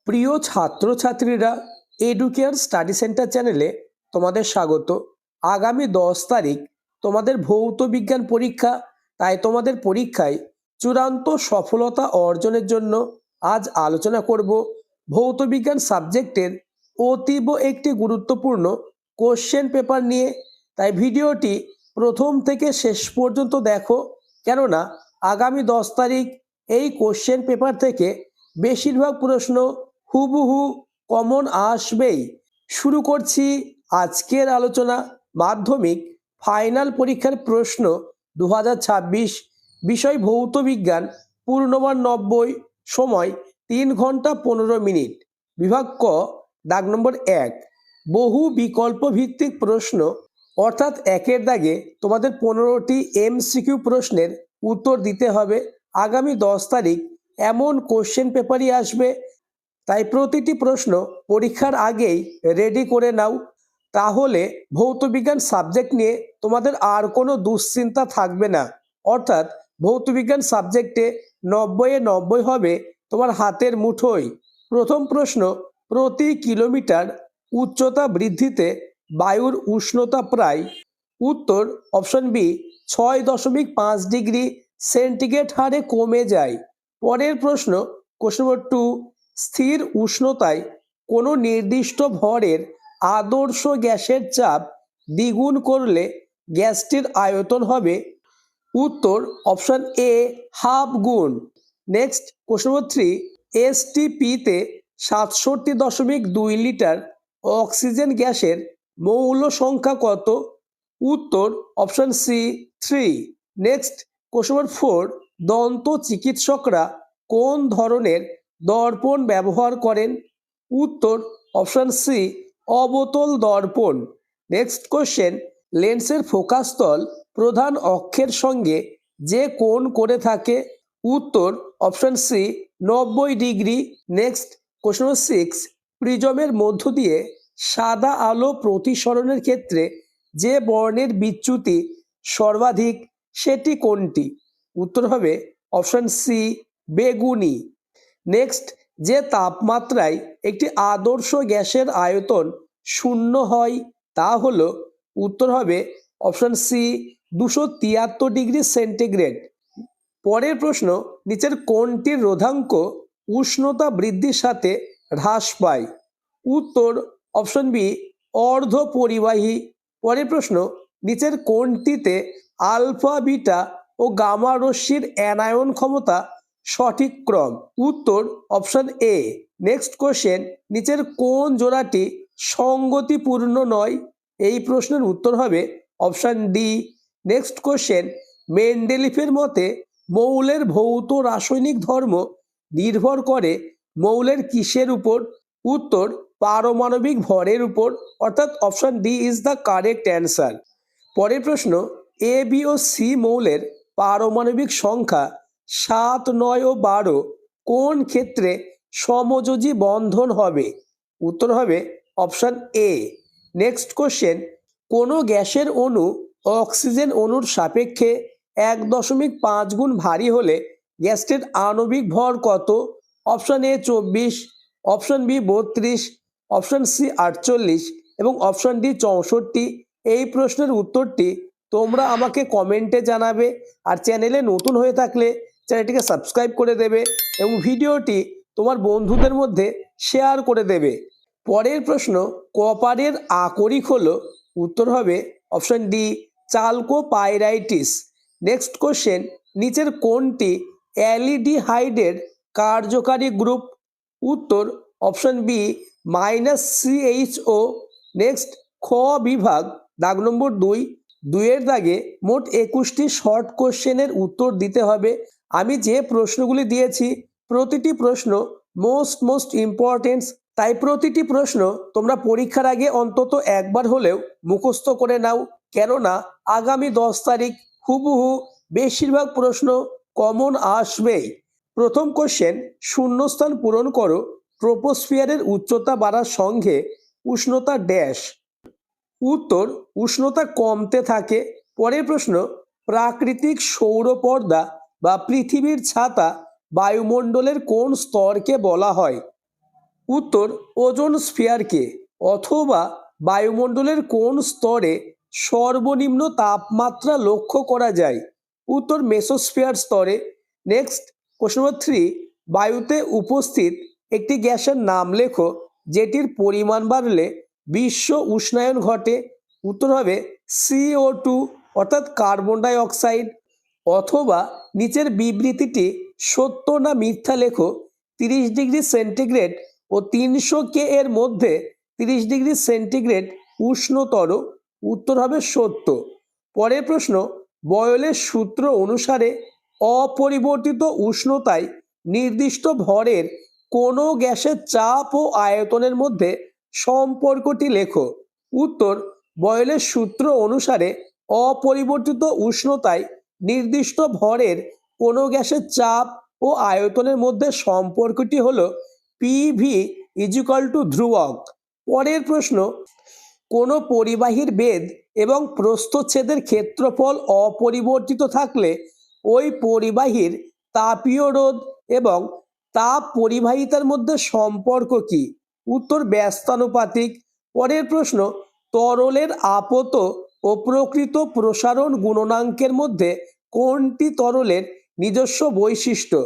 প্রিয় ছাত্রছাত্রীরা, educare study centre চ্যানেলে তোমাদের স্বাগত। আগামী 10 তারিখ তোমাদের ভৌত বিজ্ঞান পরীক্ষা। তাই তোমাদের পরীক্ষায় চূড়ান্ত সফলতা অর্জনের জন্য আজ আলোচনা করব ভৌত বিজ্ঞান সাবজেক্টের অতীব একটি গুরুত্বপূর্ণ কোশ্চেন পেপার নিয়ে। তাই ভিডিওটি প্রথম থেকে শেষ পর্যন্ত দেখো, কেননা আগামী 10 তারিখ এই কোশ্চেন পেপার থেকে বেশিরভাগ প্রশ্ন হুবহু কমন আসবেই। শুরু করছি আজকের আলোচনা। মাধ্যমিক ফাইনাল পরীক্ষার প্রশ্ন 2026, বিষয় ভৌত বিজ্ঞান, পূর্ণমান 90, সময় 3 ঘন্টা 15 মিনিট। বিভাগ ক, দাগ নম্বর 1, বহু বিকল্প ভিত্তিক প্রশ্ন, অর্থাৎ একের দাগে তোমাদের 15টি MCQ প্রশ্নের উত্তর দিতে হবে। আগামী 10 তারিখ এমন কোশ্চেন পেপারই আসবে, তাই প্রতিটি প্রশ্ন পরীক্ষার আগেই রেডি করে নাও। তাহলে ভৌত বিজ্ঞান সাবজেক্ট নিয়ে তোমাদের আর কোনো দুশ্চিন্তা থাকবে না। অর্থাৎ ভৌত বিজ্ঞান সাবজেক্টে 90-এ 90 হবে তোমার হাতের মুঠোয়। প্রথম প্রশ্ন, প্রতি কিলোমিটার উচ্চতা বৃদ্ধিতে বায়ুর উষ্ণতা প্রায়। উত্তর অপশন বি, 6.5 ডিগ্রি সেন্টিগ্রেড হারে কমে যায়। পরের প্রশ্ন, কোশ্চেন নম্বর 2, স্থির উষ্ণতায় কোনো নির্দিষ্ট ভরের আদর্শ গ্যাসের চাপ দ্বিগুণ করলে গ্যাসটির আয়তন হবে। উত্তর অপশন এ, হাফ গুণ। নেক্সট কোশ্চেন নম্বর 3, STP-তে 67.2 লিটার অক্সিজেন গ্যাসের মৌল সংখ্যা কত? উত্তর option C, 3। Next question number 4, দন্ত চিকিৎসকরা কোন ধরনের দর্পণ ব্যবহার করেন? উত্তর অপশন সি, অবতল দর্পণ। নেক্সট কোশ্চেন, লেন্সের ফোকাস তল প্রধান অক্ষের সঙ্গে যে কোণ করে থাকে? উত্তর option C, 90 degree. Next question number 6, প্রিজমের মধ্য দিয়ে সাদা আলো প্রতিসরণের ক্ষেত্রে যে বর্ণের বিচ্যুতি সর্বাধিক সেটি কোনটি? উত্তর হবে অপশন সি, বেগুনি। নেক্সট, যে তাপমাত্রায় একটি আদর্শ গ্যাসের আয়তন 0 হয় তা হলো? উত্তর হবে অপশন সি, 273 ডিগ্রি সেন্টিগ্রেড। পরের প্রশ্ন, নিচের কোনটির রোধাঙ্ক উষ্ণতা বৃদ্ধির সাথে হ্রাস পায়? উত্তর অপশন বি, অর্ধ পরিবাহী। পরের প্রশ্ন, নিচের কোনটিতে আলফা, বিটা ও গামা রশ্মির অ্যানায়ন ক্ষমতা সঠিক ক্রম? উত্তর অপশন এ। নেক্সট কোশ্চেন, নিচের কোন জোড়াটি সঙ্গতিপূর্ণ নয়? এই প্রশ্নের উত্তর হবে অপশন ডি। নেক্সট কোশ্চেন, মেন্ডেলিফের মতে মৌলের ভৌত রাসায়নিক ধর্ম নির্ভর করে মৌলের কিসের উপর? উত্তর পারমাণবিক ভরের উপর, অর্থাৎ option D is the correct answer. পরের প্রশ্ন, এ, বি ও সি মৌলের পারমাণবিক সংখ্যা 7, 9 ও 12 কোন ক্ষেত্রে সমযোজী বন্ধন হবে? উত্তর হবে অপশন এ। নেক্সট কোশ্চেন, কোনো গ্যাসের অণু অক্সিজেন অণুর সাপেক্ষে 1.5 গুণ ভারী হলে গ্যাসটির আণবিক ভর কত? Option A 24, option B 32, option C 48 এবং অপশন ডি 64। এই প্রশ্নের উত্তরটি তোমরা আমাকে কমেন্টে জানাবে। আর চ্যানেলে নতুন হয়ে থাকলে চ্যানেলটিকে সাবস্ক্রাইব করে দেবে এবং ভিডিওটি তোমার বন্ধুদের মধ্যে শেয়ার করে দেবে। পরের প্রশ্ন, কপারের আকরিক হলো? উত্তর হবে অপশন ডি, চালকোপাইরাইটিস। নেক্সট কোশ্চেন, নিচের কোনটি অ্যালডিহাইডের কার্যকারী গ্রুপ? উত্তর অপশন বি, CHO। নেক্সট খ বিভাগ, দাগ নম্বর 2, 2-এর দাগে মোট 21টি শর্ট কোশ্চেনের উত্তর দিতে হবে। আমি যে প্রশ্নগুলি দিয়েছি প্রতিটি প্রশ্ন মোস্ট ইম্পর্টেন্ট, তাই প্রতিটি প্রশ্ন তোমরা পরীক্ষার আগে অন্তত একবার হলেও মুখস্থ করে নাও, কেননা আগামী 10 তারিখ হুবহু বেশিরভাগ প্রশ্ন কমন আসবেই। প্রথম কোশ্চেন, শূন্যস্থান পূরণ করো। ট্রপোস্ফিয়ারের উচ্চতা বাড়ার সঙ্গে উষ্ণতা ড্যাশ। উত্তর উষ্ণতা কমতে থাকে। পরের প্রশ্ন, প্রাকৃতিক সৌরপর্দা বা পৃথিবীর ছাতা বায়ুমণ্ডলের কোন স্তরকে বলা হয়? উত্তর ওজোন স্ফিয়ারকে অথবা বায়ুমণ্ডলের কোন স্তরে সর্বনিম্ন তাপমাত্রা লক্ষ্য করা যায়? উত্তর মেসোস্ফিয়ার স্তরে। নেক্সট কোশ্চেন নম্বর 3, বায়ুতে উপস্থিত একটি গ্যাসের নাম লেখো যেটির পরিমাণ বাড়লে বিশ্ব উষ্ণায়ন ঘটে। উত্তর হবে CO2 অর্থাৎ কার্বন ডাই অক্সাইড। অথবা নিচের বিবৃতিটি সত্য না মিথ্যা লেখো। 30°C ও 300K এর মধ্যে 30°C উষ্ণতর। উত্তর হবে সত্য। পরের প্রশ্ন, বয়লের সূত্র অনুসারে অপরিবর্তিত উষ্ণতায় নির্দিষ্ট ভরের কোনো গ্যাসের চাপ ও আয়তনের মধ্যে সম্পর্কটি লেখো। উত্তর বয়লের সূত্র অনুসারে অপরিবর্তিত উষ্ণতায় নির্দিষ্ট ভরের কোনো গ্যাসের চাপ ও আয়তনের মধ্যে সম্পর্কটি হলো PV ধ্রুবক। পরের প্রশ্ন, কোনো পরিবাহীর বেধ এবং প্রস্থচ্ছেদের ক্ষেত্রফল অপরিবর্তিত থাকলে ওই পরিবাহীর তাপীয় রোধ এবং তাপ পরিবাহিতার মধ্যে সম্পর্ক কি? উত্তর ব্যস্তানুপাতিক। পরের প্রশ্ন, তরলের আপত ও প্রকৃত প্রসারণ গুণনাঙ্কের মধ্যে কোনটি তরলের নিজস্ব বৈশিষ্ট্য?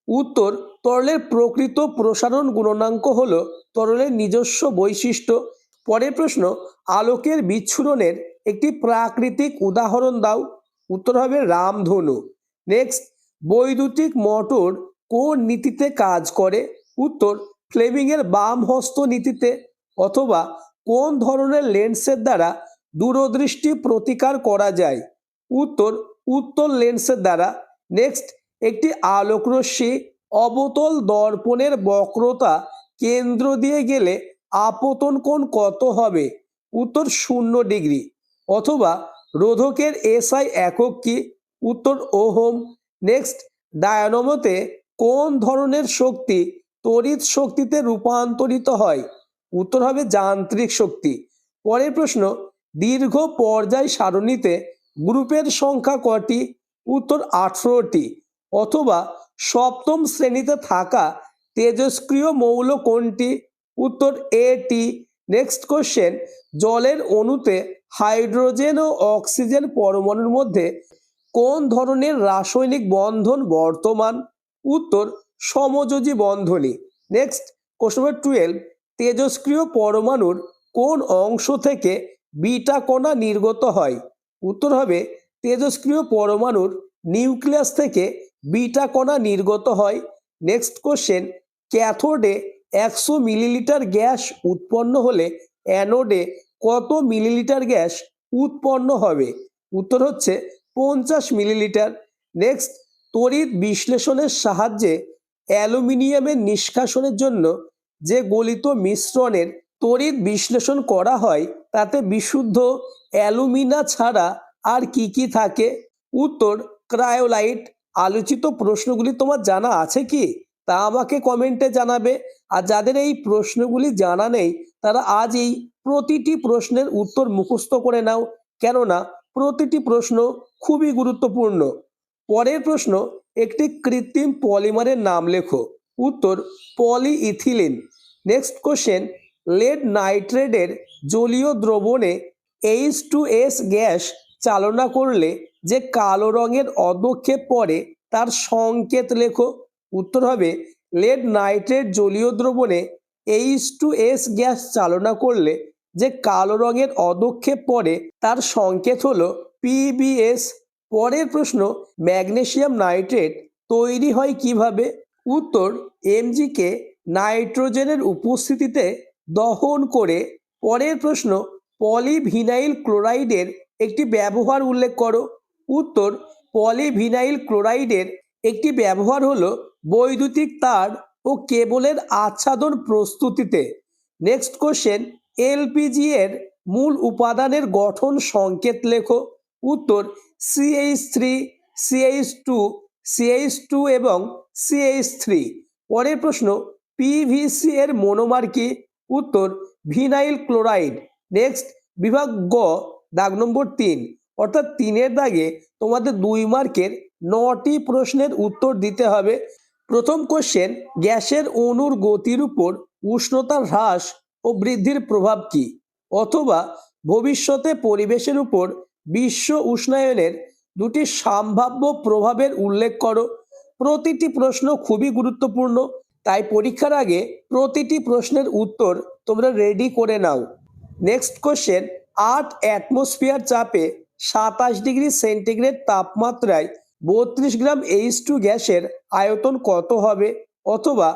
উত্তর তরলের প্রকৃত প্রসারণ গুণনাঙ্ক হল তরলের নিজস্ব বৈশিষ্ট্য। পরের প্রশ্ন, আলোকের বিচ্ছুরণের একটি প্রাকৃতিক উদাহরণ দাও। উত্তর হবে রামধনু। নেক্সট, বৈদ্যুতিক মোটর কোন নীতিতে কাজ করে? উত্তর ফ্লেমিংয়ের বাম হস্ত নীতিতে। অথবা কোন ধরনের লেন্সের দ্বারা দূরদৃষ্টি প্রতিকার করা যায়? উত্তর উত্তল লেন্সের দ্বারা। নেক্সট, একটি আলোকরশ্মি অবতল দর্পণের বক্রতা কেন্দ্র দিয়ে গেলে আপতন কোণ কত হবে? উত্তর 0°। অথবা রোধকের SI একক কি? উত্তর ওহম। নেক্সট, ডায়নামোতে কোন ধরনের শক্তি তড়িৎ শক্তিতে রূপান্তরিত হয়? উত্তর হবে যান্ত্রিক শক্তি। পরের প্রশ্ন, দীর্ঘ পর্যায় সারণীতে গ্রুপের সংখ্যা কটি? উত্তর 18টি। অথবা সপ্তম শ্রেণীতে থাকা তেজস্ক্রিয় মৌল কোনটি? উত্তর AT। নেক্সট কোশ্চেন, জলের অণুতে হাইড্রোজেন ও অক্সিজেন পরমাণুর মধ্যে কোন ধরনের রাসায়নিক বন্ধন বর্তমান? উত্তর সমযোজী বন্ধনী। নেক্সট কোশ্চেন নম্বর 12, তেজস্ক্রিয় পরমাণুর কোন অংশ থেকে বিটা কণা নির্গত হয়? উত্তর হবে তেজস্ক্রিয় পরমাণুর নিউক্লিয়াস থেকে বিটা কণা নির্গত হয়। নেক্সট কোশ্চেন, ক্যাথোডে 100 মিলিলিটার গ্যাস উৎপন্ন হলে অ্যানোডে কত মিলিলিটার গ্যাস উৎপন্ন হবে? উত্তর হচ্ছে 50 মিলিলিটার। নেক্সট, তড়িৎ বিশ্লেষণের সাহায্যে অ্যালুমিনিয়ামের নিষ্কাশনের জন্য যে গলিত মিশ্রণের তড়িৎ বিশ্লেষণ করা হয় তাতে বিশুদ্ধ অ্যালুমিনা ছাড়া আর কি কি থাকে? উত্তর ক্রায়োলাইট। আলোচিত প্রশ্নগুলি তোমার জানা আছে কি? তা আমাকে কমেন্টে জানাবে। আর যাদের এই প্রশ্নগুলি জানা নেই তারা আজই প্রতিটি প্রশ্নের উত্তর মুখস্থ করে নাও, কেননা প্রতিটি প্রশ্ন খুবই গুরুত্বপূর্ণ। পরের প্রশ্ন, একটি কৃত্রিম পলিমারের নাম লেখো। উত্তর পলিইথিলিন। নেক্সট কোশ্চেন, লেড নাইট্রেটের জলীয় দ্রবণে H2S গ্যাস চালনা করলে যে কালো রঙের অধক্ষেপ পড়ে তার সংকেত লেখো। উত্তর হবে লেড নাইট্রেট জলীয় দ্রবণে H2S গ্যাস চালনা করলে যে কালো রঙের অধক্ষেপ পড়ে তার সংকেত হলো PbS। পরের প্রশ্ন, ম্যাগনেসিয়াম নাইট্রেট তৈরি হয় কিভাবে? উত্তর Mgকে নাইট্রোজেনের উপস্থিতিতে দহন করে। পরের প্রশ্ন, পলিভিনাইল ক্লোরাইডের একটি ব্যবহার উল্লেখ করো। উত্তর পলিভিনাইল ক্লোরাইডের একটি ব্যবহার হলো বৈদ্যুতিক তার ও কেবলের আচ্ছাদন প্রস্তুতিতে। নেক্সট কোশ্চেন, LPG এর মূল উপাদানের গঠন সংকেত লেখো। উত্তর CH3, CH2, CH2 এবং CH3। পরের প্রশ্ন, PVC এর মনোমার কি? উত্তর ভিনাইল ক্লোরাইড। নেক্সট বিভাগ গ, দাগ নম্বর 3, অর্থাৎ 3-এর দাগে তোমাদের 2 মার্কের 9টি প্রশ্নের উত্তর দিতে হবে। প্রথম কোশ্চেন, গ্যাসের অণুর গতির উপর উষ্ণতার হ্রাস ও বৃদ্ধির প্রভাব কি, অথবা ভবিষ্যতে পরিবেশের উপর বিশ্ব উষ্ণায়নের দুটি সম্ভাব্য প্রভাবের উল্লেখ করো। প্রতিটি প্রশ্ন খুবই গুরুত্বপূর্ণ, তাই পরীক্ষার আগে প্রতিটি প্রশ্নের উত্তর তোমরা রেডি করে নাও। নেক্সট কোশ্চেন, 8 অ্যাটমসফিয়ার চাপে 27 ডিগ্রি সেন্টিগ্রেড তাপমাত্রায় 32 গ্রাম H2 গ্যাসের আয়তন কত হবে, অথবা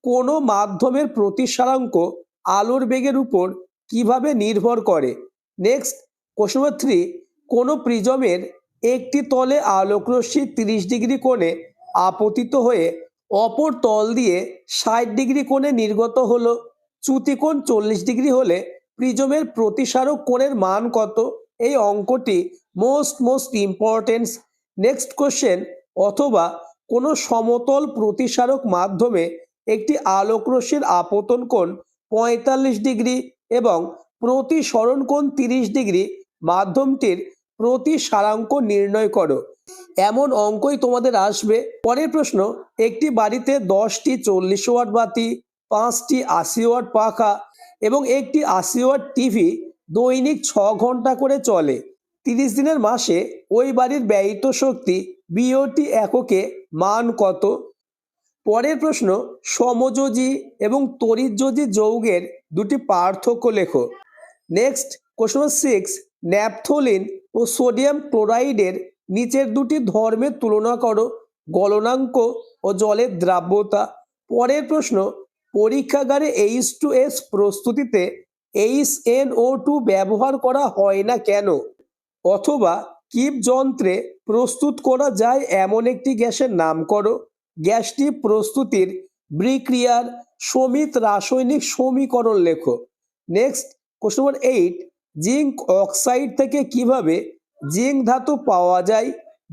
কোনো মাধ্যমের প্রতিসারাঙ্ক আলোর বেগের উপর কিভাবে নির্ভর করে। নেক্সট কোশ্চেন নম্বর 3, কোনো প্রিজমের একটি তলে আলোকরশ্মি 30 ডিগ্রি কোণে আপতিত হয়ে অপর তল দিয়ে 60 ডিগ্রি কোণে নির্গত হলো। চ্যুতিকোণ 40 ডিগ্রি হলে প্রিজমের প্রতিসারক কোণের মান কত? এই অঙ্কটি মোস্ট ইম্পর্টেন্ট। নেক্সট কোশ্চেন, অথবা কোনো সমতল প্রতিসারক মাধ্যমে একটি আলোকরশ্মির আপতন কোণ 45 ডিগ্রি এবং প্রতিসরণ কোণ 30 ডিগ্রি, মাধ্যমটির প্রতিসারাঙ্ক নির্ণয় করো। এমন অঙ্কই তোমাদের আসবে। পরের প্রশ্ন, একটি বাড়িতে 10টি 40 ওয়াট বাতি, 5টি 80 ওয়াট পাখা এবং একটি 80 ওয়াট টিভি দৈনিক 6 ঘন্টা করে চলে। 30 দিনের মাসে ওই বাড়ির ব্যয়িত শক্তি বিওটি এককে মান কত? পরের প্রশ্ন, সমযোজী এবং তড়িৎযোজী যৌগের দুটি পার্থক্য লেখো। নেক্সট কোশ্চেন 6, ন্যাপথলিন ও সোডিয়াম ক্লোরাইডের নিচের দুটি ধর্মের তুলনা করো, গলনাঙ্ক ও জলের দ্রাব্যতা। পরের প্রশ্ন, পরীক্ষাগারে H2S প্রস্তুতিতে HNO2 ব্যবহার করা হয় না কেন, অথবা কিপ যন্ত্রে প্রস্তুত করা যায় এমন একটি গ্যাসের নাম করো। গ্যাসটি প্রস্তুতির বিক্রিয়ার সমিত রাসায়নিক সমীকরণ লেখো। নেক্সট কোশ্চেন নম্বর 8, জিঙ্ক অক্সাইড থেকে কিভাবে জিঙ্ক ধাতু পাওয়া যায়,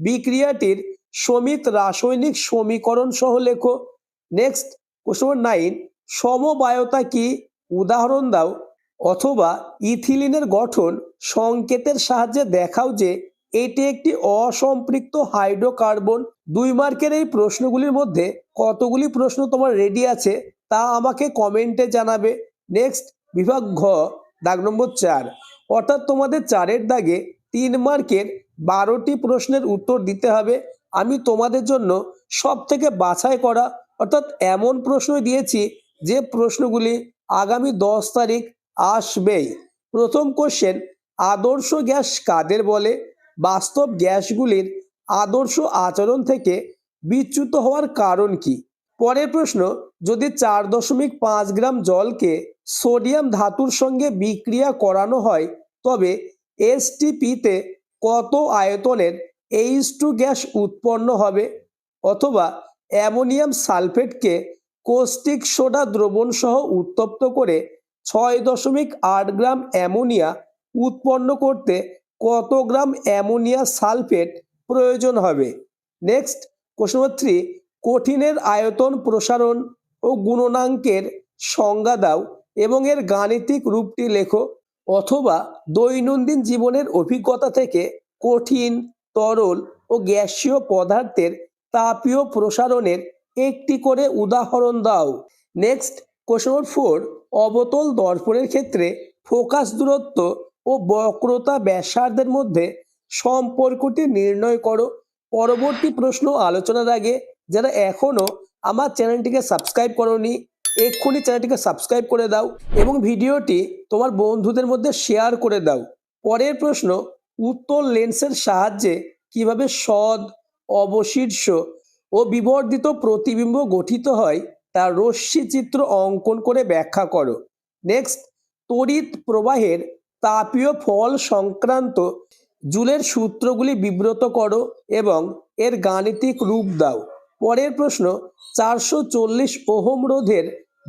বিক্রিয়াটির সমিত রাসায়নিক সমীকরণ সহ লেখো। নেক্সট কোশ্চেন নম্বর 9, সমবায়তা কি, উদাহরণ দাও, অথবা ইথিলিনের গঠন সংকেতের সাহায্যে দেখাও যে এটি একটি অসম্পৃক্ত হাইড্রোকার্বন। 2 মার্কের এই প্রশ্নগুলির মধ্যে কতগুলি প্রশ্ন তোমার রেডি আছে তা আমাকে কমেন্টে জানাবে। নেক্সট বিভাগ ঘ, দাগ নম্বর 4, অর্থাৎ তোমাদের 4-এর দাগে 3 মার্কের 12টি প্রশ্নের উত্তর দিতে হবে। আমি তোমাদের জন্য সব থেকে বাছাই করা অর্থাৎ এমন প্রশ্ন দিয়েছি যে প্রশ্নগুলি আগামী 10 তারিখ আসবেই। প্রথম কোশ্চেন, আদর্শ গ্যাস কাদের বলে? বাস্তব গ্যাসগুলির আদর্শ আচরণ থেকে বিচ্যুত হওয়ার কারণ কি? পরের প্রশ্ন, যদি 4.5 গ্রাম জলকে সোডিয়াম ধাতুর সঙ্গে বিক্রিয়া করানো হয় তবে এসটিপিতে কত আয়তনের H2 গ্যাস উৎপন্ন হবে, অথবা অ্যামোনিয়াম সালফেটকে কৌস্টিক সোডা দ্রবণ সহ উত্তপ্ত করে 6.8 গ্রাম অ্যামোনিয়া উৎপন্ন করতে কত গ্রাম অ্যামোনিয়া সালফেট প্রয়োজন হবে? নেক্সট কোশ্চেন নম্বর 3, কঠিনের আয়তন প্রসারণ ও গুণনাঙ্কের সংজ্ঞা দাও এবং এর গাণিতিক রূপটি লেখো, অথবা দৈনন্দিন জীবনের অভিজ্ঞতা থেকে কঠিন, তরল ও গ্যাসীয় পদার্থের তাপীয় প্রসারণের একটি করে উদাহরণ দাও। নেক্সট কোশ্চেন নম্বর 4, অবতল দর্পণের ক্ষেত্রে ফোকাস দূরত্ব ও বক্রতা ব্যাসার্ধের মধ্যে সম্পর্কটি নির্ণয় করো। পরবর্তী প্রশ্ন আলোচনার আগে যারা এখনো আমার চ্যানেলটিকে সাবস্ক্রাইব করোনি, এক্ষুনি চ্যানেলটিকে সাবস্ক্রাইব করে দাও এবং ভিডিওটি তোমার বন্ধুদের মধ্যে শেয়ার করে দাও। পরের প্রশ্ন, উত্তল লেন্সের সাহায্যে কিভাবে সদ, অবশীর্ষ ও বিবর্ধিত প্রতিবিম্ব গঠিত হয় তার রশ্মি চিত্র অঙ্কন করে ব্যাখ্যা করো। নেক্সট, তড়িৎ প্রবাহের তাপীয় ফল সংক্রান্ত জুলের সূত্রগুলি বিব্রত করো এবং এর গাণিতিক রূপ দাও। পরের প্রশ্ন, 440 ওহম রোধের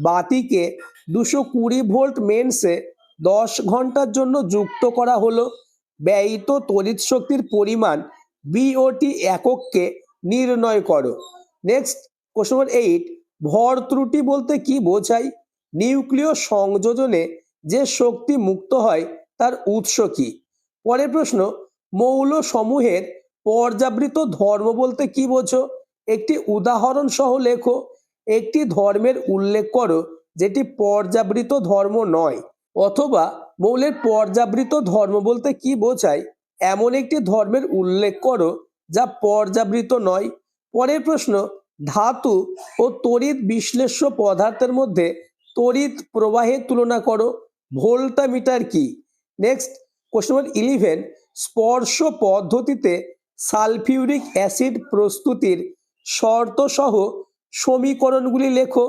বাতিকে 220 ভোল্ট মেন্সে 10 ঘন্টার জন্য যুক্ত করা হলো। ব্যয়িত তড়িৎ শক্তির পরিমাণ বিওটি এককে নির্ণয় করো। নেক্সট কোশ্চেন নম্বর 8, ভর ত্রুটি বলতে কি বোঝায়? নিউক্লিয় সংযোজনে যে শক্তি মুক্ত হয় তার উৎস কি? পরের প্রশ্ন, মৌল সমূহের পর্যাবৃত ধর্ম বলতে কি বোঝো? একটি উদাহরণ সহ লেখো। একটি ধর্মের উল্লেখ করো যেটি পর্যাবৃত ধর্ম নয়? অথবা মৌলের পর্যাবৃত ধর্ম বলতে কি বোঝায় এমন একটি ধর্মের উল্লেখ করো যা পর্যাবৃত নয়। পরের প্রশ্ন, ধাতু ও তড়িৎ বিশ্লেষ্য পদার্থের মধ্যে তড়িৎ প্রবাহের তুলনা করো। ভোল্টামিটার কি? নেক্সট কোশ্চেন নাম্বার 11, স্পর্শ পদ্ধতিতে সালফিউরিক অ্যাসিড প্রস্তুতির শর্তসহ সমীকরণগুলি লেখো।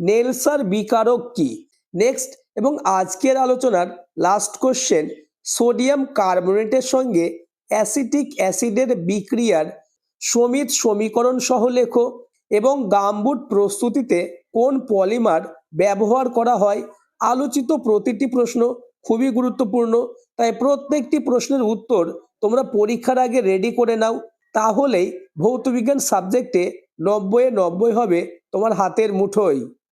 নেলসার বিকারক কি? নেক্সট এবং আজকের আলোচনার লাস্ট কোশ্চেন, সোডিয়াম কার্বনেটের সঙ্গে অ্যাসিটিক অ্যাসিডের বিক্রিয়ার সমিত সমীকরণ সহ লেখো। এবং গামবুট প্রস্তুতিতে কোন পলিমার ব্যবহার করা হয়? আলোচিত প্রতিটি প্রশ্ন খুবই গুরুত্বপূর্ণ, তাই প্রত্যেকটি প্রশ্নের উত্তর তোমরা পরীক্ষার আগে রেডি করে নাও, তাহলেই ভৌতবিজ্ঞান সাবজেক্টে 90-এ 90 হবে তোমার হাতের মুঠোয়।